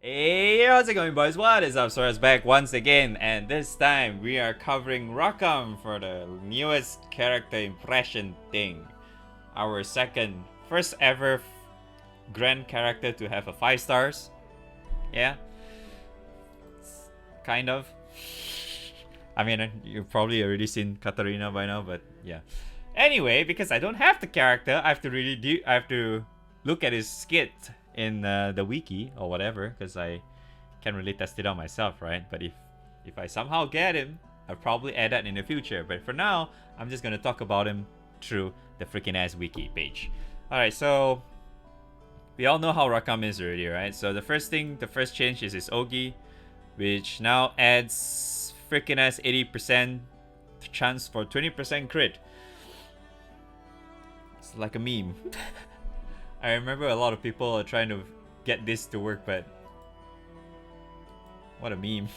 Hey, how's it going, boys? What is up? Sora's back once again, and this time we are covering Rackam for the newest character impression thing. Our first ever grand character to have a 5 stars. Yeah, kind of. I mean, you've probably already seen Katerina by now, but yeah. Anyway, because I don't have the character, I have to look at his skit in the wiki or whatever, because I can't really test it out myself, right? But if I somehow get him, I'll probably add that in the future. But for now, I'm just gonna talk about him through the freaking ass wiki page. Alright, so we all know how Rackam is already, right? So the first change is his Ogi, which now adds freaking ass 80% chance for 20% crit. It's like a meme. I remember a lot of people are trying to get this to work, but what a meme.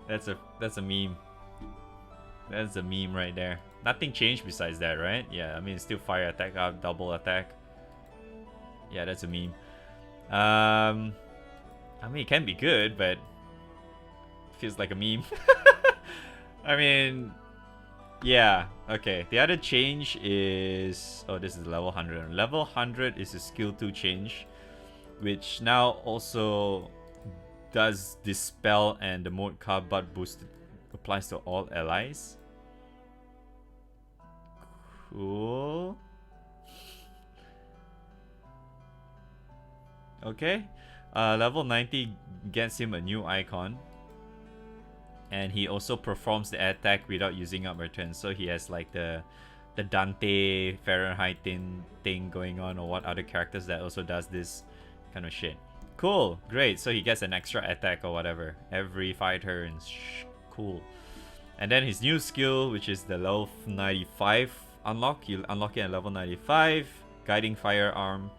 That's a meme. That's a meme right there. Nothing changed besides that, right? Yeah, I mean it's still fire attack up, double attack. Yeah, that's a meme. I mean it can be good, but it feels like a meme. I mean, yeah, okay. The other change is... Oh, this is level 100. Level 100 is a skill 2 change, which now also does Dispel and the mode card but boosted applies to all allies. Cool. Okay. Level 90 gets him a new icon. And he also performs the attack without using up return. So he has like the Dante Fahrenheit thing going on, or what other characters that also does this kind of shit. Cool, great. So he gets an extra attack or whatever every 5 turns. Cool. And then his new skill, which is the level 95 unlock. You unlock it at level 95. Guiding Firearm.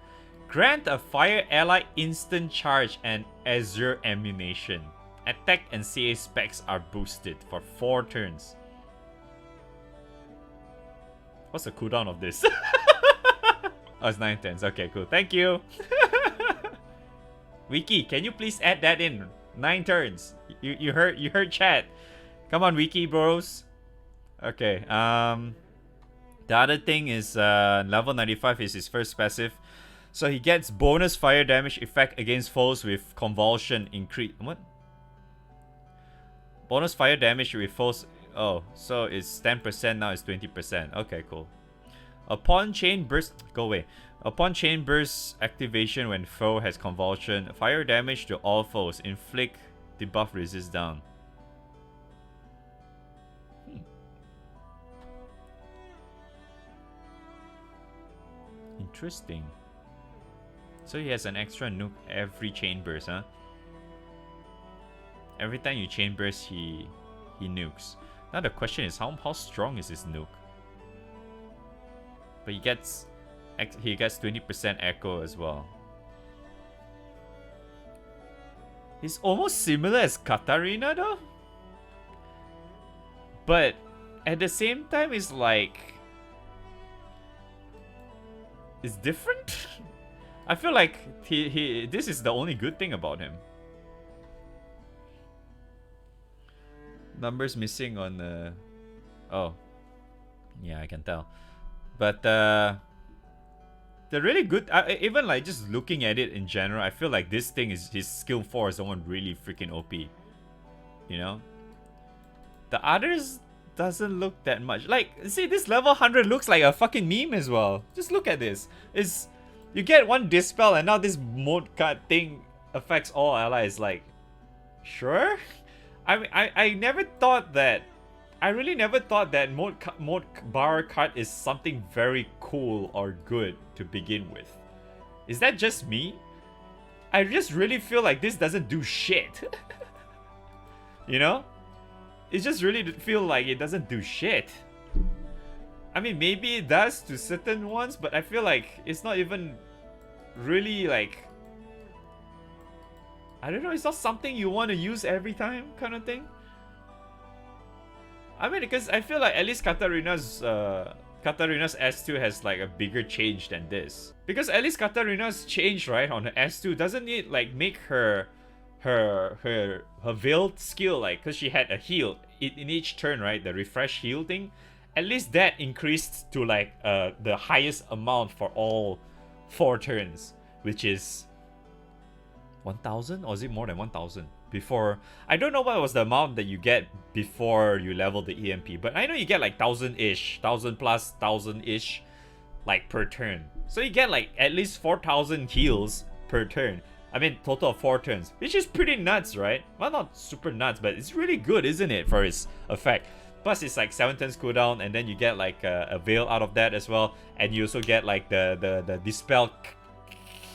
Grant a fire ally instant charge and Azure Ammunition. Attack and CA specs are boosted for 4 turns. What's the cooldown of this? Oh, it's 9 turns. Okay, cool. Thank you. Wiki, can you please add that in? 9 turns. You heard chat. Come on, Wiki bros. Okay. The other thing is level 95 is his first passive. So he gets bonus fire damage effect against foes with convulsion increase. What? Bonus fire damage with foes. Oh, so it's 10%, now it's 20%. Okay, cool. Upon chain burst. Go away. Upon chain burst activation when foe has convulsion, fire damage to all foes. Inflict debuff resist down. Interesting. So he has an extra nuke every chain burst, huh? Every time you chain burst, he nukes. Now the question is, how strong is his nuke? But he gets 20% echo as well. He's almost similar as Katarina though. But at the same time, it's like it's different. I feel like this is the only good thing about him. Numbers missing on the... Oh. Yeah, I can tell. But they're really good. Even like just looking at it in general, I feel like this thing is... His skill 4 is someone really freaking OP. You know? The others doesn't look that much. Like, see, this level 100 looks like a fucking meme as well. Just look at this. You get one Dispel and now this mode card thing affects all allies. Like, sure? I never thought that. I really never thought that mode bar card is something very cool or good to begin with. Is that just me? I just really feel like this doesn't do shit. You know? It just really feel like it doesn't do shit. I mean, maybe it does to certain ones, but I feel like it's not even really like... I don't know, it's not something you want to use every time kind of thing. I mean, because I feel like at least Katarina's Katarina's S2 has like a bigger change than this. Because at least Katarina's change, right, on her S2 doesn't need like make her veiled skill, like, because she had a heal in each turn, right, the refresh heal thing, at least that increased to like the highest amount for all 4 turns, which is 1000, or is it more than 1000? Before, I don't know what was the amount that you get before you level the EMP, but I know you get like 1000-ish, 1000 plus 1000-ish, like per turn. So you get like at least 4000 heals per turn. I mean, total of 4 turns, which is pretty nuts, right? Well, not super nuts, but it's really good, isn't it, for its effect? Plus, it's like 7 turns cooldown, and then you get like a veil out of that as well, and you also get like the dispel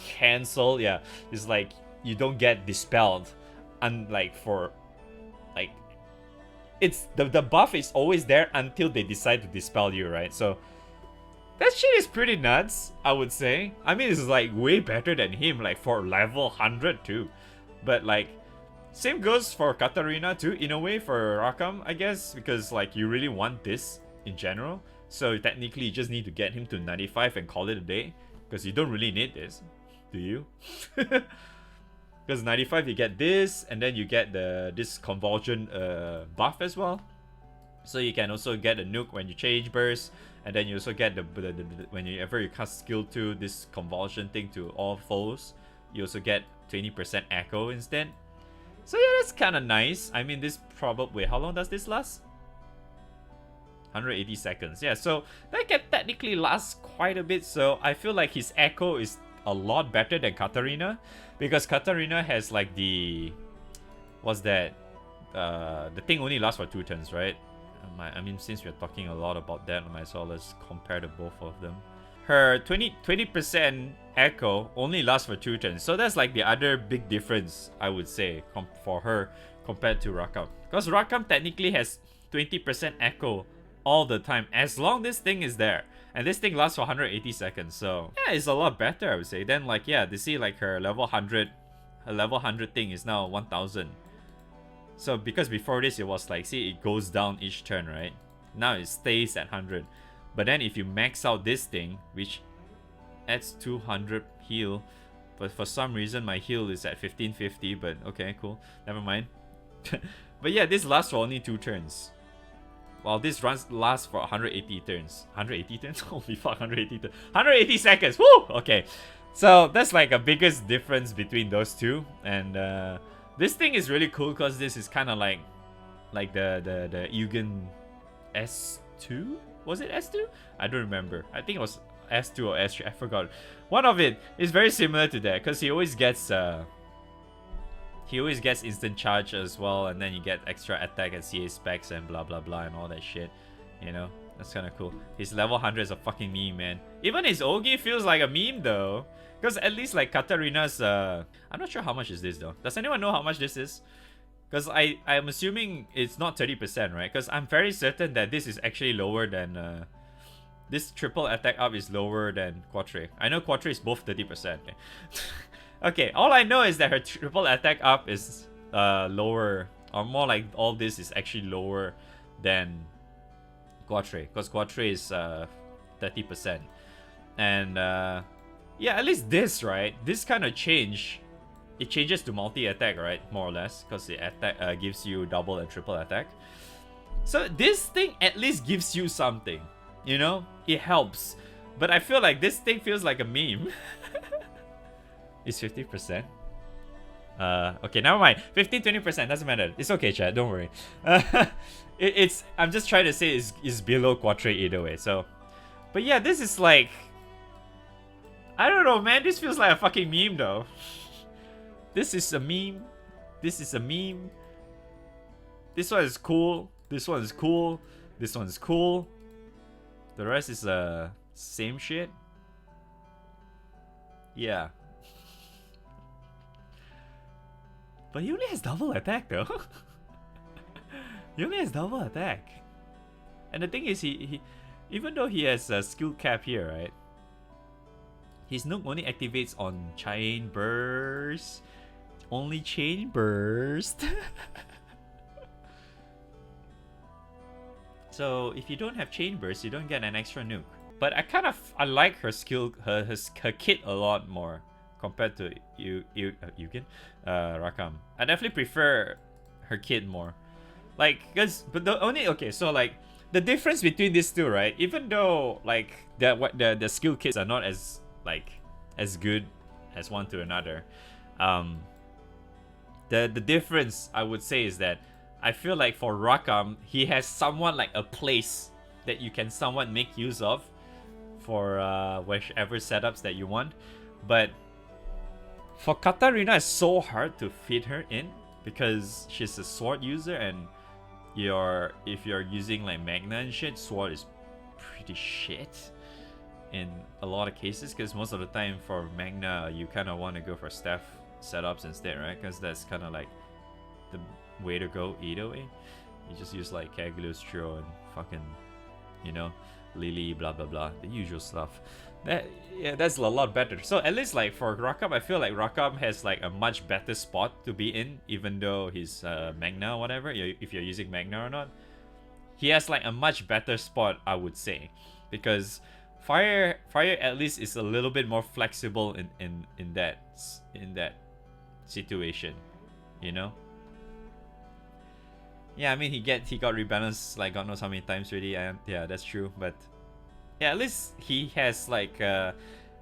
cancel. Yeah, it's like you don't get dispelled, unlike for like it's the buff is always there until they decide to dispel you, right? So that shit is pretty nuts, I would say. I mean, it's like way better than him, like for level 100 too. But like, same goes for Katarina too, in a way, for Rackam, I guess, because like you really want this in general. So technically you just need to get him to 95 and call it a day, because you don't really need this, do you? Because 95 you get this, and then you get this convulsion buff as well. So you can also get a nuke when you change burst, and then you also get the whenever you cast skill 2, this convulsion thing to all foes, you also get 20% echo instead. So yeah, that's kind of nice. I mean, this probably, wait, how long does this last? 180 seconds. Yeah, so that can technically last quite a bit. So I feel like his echo is a lot better than Katarina, because Katarina has like the, what's that? The thing only lasts for 2 turns, right? I mean, since we're talking a lot about that, I might as well let's compare the both of them. Her 20% echo only lasts for 2 turns, so that's like the other big difference, I would say, for her compared to Rackam. Because Rackam technically has 20% echo all the time, as long as this thing is there. And this thing lasts for 180 seconds, so yeah, it's a lot better, I would say. Then like, yeah, they see like her level 100 thing is now 1000. So because before this it was like, see, it goes down each turn, right? Now it stays at 100. But then if you max out this thing, which adds 200 heal, but for some reason my heal is at 1550, but okay, cool, never mind. But yeah, this lasts for only 2 turns, while this lasts for 180 turns. 180 turns? Holy fuck, 180 turns. 180 seconds! Woo! Okay, so that's like a biggest difference between those two. And this thing is really cool because this is kind of like the Eugen S2? Was it S2? I don't remember. I think it was S2 or S3. I forgot. One of it is very similar to that, because he always gets instant charge as well, and then you get extra attack and CA specs and blah blah blah and all that shit. You know, that's kind of cool. His level 100 is a fucking meme, man. Even his Ogi feels like a meme though, because at least like Katarina's I'm not sure how much is this though. Does anyone know how much this is? Because I'm assuming it's not 30%, right? Because I'm very certain that this is actually lower than this triple attack up is lower than Quatre. I know Quatre is both 30%. Okay. Okay, all I know is that her triple attack up is lower, or more like all this is actually lower than Quatre, because Quatre is 30%. And yeah, at least this, right? This kind of change, it changes to multi-attack, right? More or less, because the attack gives you double and triple attack. So this thing at least gives you something, you know? It helps. But I feel like this thing feels like a meme. It's 50%. Okay, never mind. 15-20%, doesn't matter. It's okay, chat, don't worry. I'm just trying to say it's below Quatre either way, so. But yeah, this is like, I don't know, man. This feels like a fucking meme though. This is a meme. This is a meme. This one is cool. This one is cool. This one is cool. The rest is same shit. Yeah. But he only has double attack though. He only has double attack. And the thing is, he even though he has a skill cap here, right? His nuke only activates on chain burst. Only chain burst. So if you don't have chain burst, you don't get an extra nuke. But I like her skill, her kit a lot more compared to Rackam. I definitely prefer her kit more. Like, but the only so like the difference between these two, right? Even though like the skill kits are not as good as one to another, the difference I would say is that I feel like for Rackam, he has somewhat like a place that you can somewhat make use of for whichever setups that you want. But for Katarina, it's so hard to fit her in because she's a sword user, and if you're using like Magna and shit, sword is pretty shit in a lot of cases, because most of the time for Magna you kind of want to go for staff setups instead, right? Because that's kind of like the way to go either way. You just use like Cagliostro Trio and fucking, you know, Lily, blah blah blah, the usual stuff. That's a lot better. So at least like for Rackam, I feel like Rackam has like a much better spot to be in, even though he's Magna or whatever, if you're using Magna or not. He has like a much better spot, I would say, because Fire at least is a little bit more flexible in that situation, you know. Yeah, I mean he got rebalanced like God knows how many times already, and yeah, that's true. But yeah, at least he has like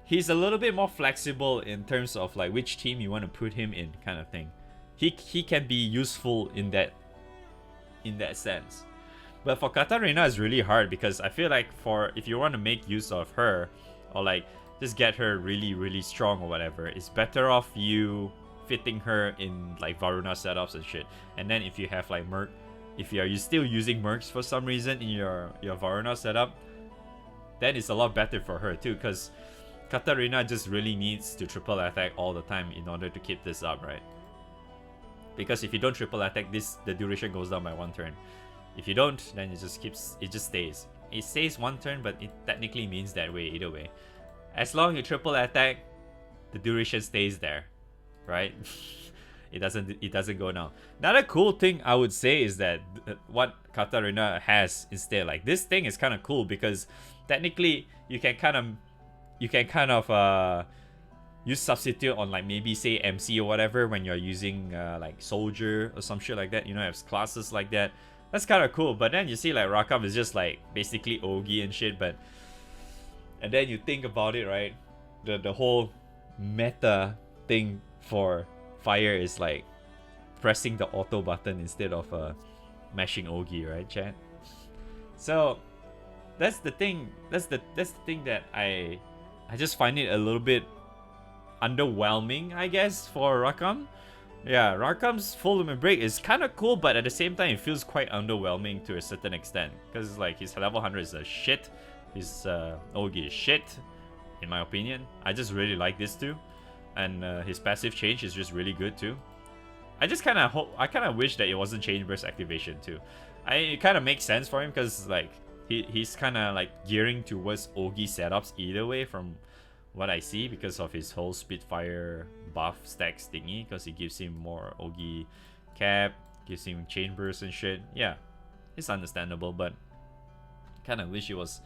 he's a little bit more flexible in terms of like which team you want to put him in, kind of thing. He can be useful in that sense. But for Katarina, it's really hard, because I feel like if you want to make use of her, or like just get her really really strong or whatever, it's better off you fitting her in like Varuna setups and shit. And then if you have like Merc, if you're still using Mercs for some reason in your Varuna setup, then it's a lot better for her too, because Katarina just really needs to triple attack all the time in order to keep this up, right? Because if you don't triple attack this, the duration goes down by 1 turn. If you don't, then it just stays. It stays 1 turn, but it technically means that way either way. As long as you triple attack, the duration stays there, right? It doesn't go down. Another cool thing I would say is that what Katarina has instead, like this thing is kind of cool, because technically you can kind of use substitute on like maybe say MC or whatever when you're using like soldier or some shit like that. You know, have classes like that. That's kind of cool. But then you see like Rackam is just like basically Ogi and shit. And then you think about it, right? The whole meta thing for Fire is like pressing the auto button instead of mashing Ogi, right, chat? So that's the thing. That's the thing that I just find it a little bit underwhelming, I guess, for Rackam. Yeah, Rackam's full limit break is kind of cool, but at the same time it feels quite underwhelming to a certain extent, because like his level 100 is a shit, his Ogi is shit, in my opinion. I just really like this too, and his passive change is just really good too. I kind of wish that it wasn't chain burst activation too. It kind of makes sense for him, because like he's kind of like gearing towards Ogi setups either way from what I see, because of his whole Spitfire buff stacks thingy, because he gives him more Ogi cap, gives him chain burst and shit. Yeah, it's understandable, but kind of wish it was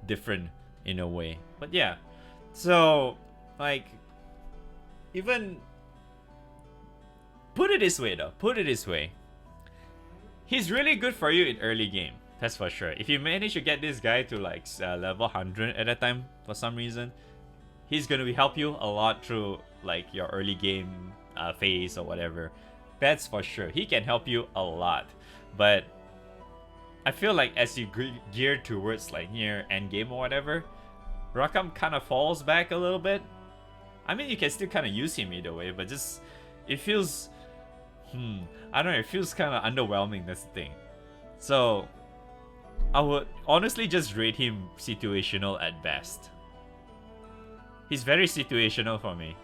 different in a way. But yeah, so like, even put it this way, he's really good for you in early game, that's for sure. If you manage to get this guy to like level 100 at a time for some reason, he's gonna help you a lot through like your early game phase or whatever. That's for sure. He can help you a lot. But I feel like as you gear towards like near end game or whatever, Rackam kind of falls back a little bit. I mean, you can still kind of use him either way, but just it feels I don't know, it feels kind of underwhelming. That's the thing. So I would honestly just rate him situational at best. He's very situational for me.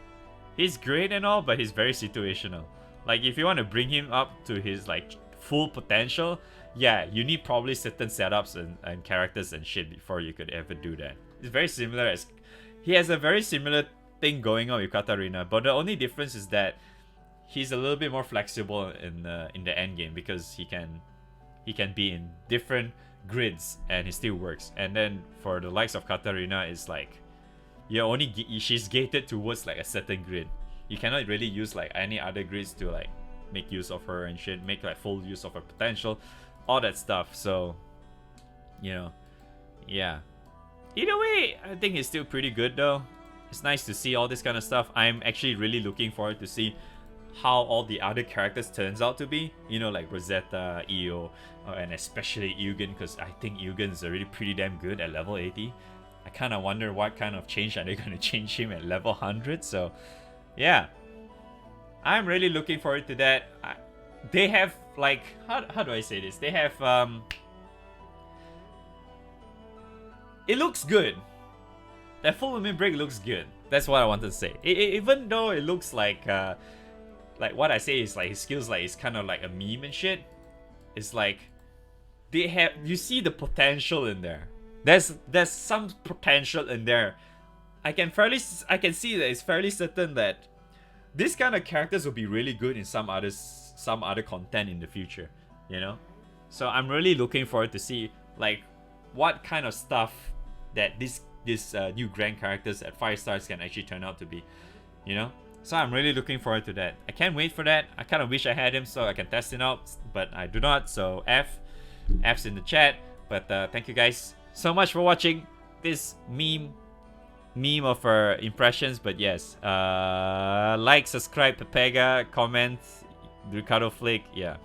He's great and all, but he's very situational. Like, if you want to bring him up to his like full potential, yeah, you need probably certain setups and characters and shit before you could ever do that. It's very similar as he has a very similar thing going on with Katarina, but the only difference is that he's a little bit more flexible in the end game, because he can be in different grids and it still works. And then for the likes of Katerina, it's like she's gated towards like a certain grid. You cannot really use like any other grids to like make use of her and shit, make like full use of her potential, all that stuff. So, yeah. Either way, I think it's still pretty good though. It's nice to see all this kind of stuff. I'm actually really looking forward to see how all the other characters turns out to be. Like Rosetta, Io, and especially Eugen, because I think Eugen is already pretty damn good at level 80. I kind of wonder what kind of change are they going to change him at level 100. So, yeah. I'm really looking forward to that. They have, like, how do I say this? They have, it looks good. That full limit break looks good. That's what I wanted to say. Even though it looks like what I say is like his skills like it's kind of like a meme and shit. It's like you see the potential in there. There's some potential in there. I can see that it's fairly certain that this kind of characters will be really good in some other content in the future, So I'm really looking forward to see like what kind of stuff that this new grand characters at 5 stars can actually turn out to be, So I'm really looking forward to that. I can't wait for that. I kind of wish I had him so I can test it out, but I do not. So F's in the chat. But thank you guys so much for watching this meme of our impressions. But yes, like, subscribe, Pepega, comment, Ricardo Flick, yeah.